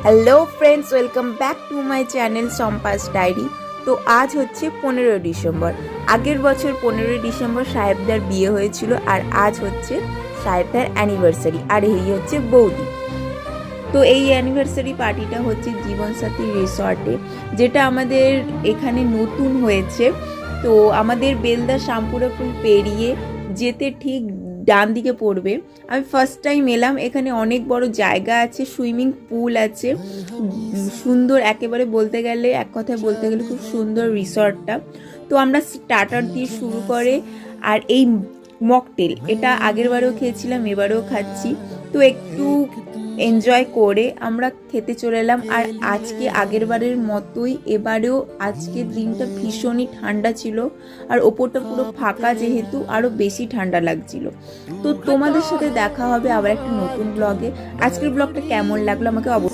Hello friends, welcome back to my channel সম্পাস diary. তো আজ হচ্ছে 15 ডিসেম্বর। আগের বছর 15 ডিসেম্বর সাহেবদার বিয়ে হয়েছিল, আর আজ হচ্ছে সাহেবদার অ্যানিভার্সারি, আর এই হচ্ছে বৌদি। তো এই অ্যানিভার্সারি পার্টিটা হচ্ছে জীবনসাথী রিসর্টে, যেটা আমাদের এখানে নতুন হয়েছে। তো আমাদের বেলদা শ্যামপুরাপুল পেরিয়ে যেতে ঠিক ডান দিকে পড়বে। আমি ফার্স্ট টাইম এলাম, এখানে অনেক বড় জায়গা আছে, সুইমিং পুল আছে, সুন্দর একেবারে বলতে গেলে, এক কথায় বলতে গেলে খুব সুন্দর রিসর্টটা। তো আমরা স্টার্টার দিয়ে শুরু করে, আর এই মকটেল এটা আগের বারেও খেয়েছিলাম, এবারেও খাচ্ছি। তো একটু এনজয় করে আমরা খেতে চলে এলাম। আর আজকে আগের বারের মতোই এবারেও আজকের দিনটা ভীষণই ঠান্ডা ছিল, আর ওপরটা পুরো ফাঁকা যেহেতু আরও বেশি ঠান্ডা লাগছিল। তো তোমাদের সাথে দেখা হবে আবার একটা নতুন ব্লগে। আজকের ব্লগটা কেমন লাগলো আমাকে অবশ্যই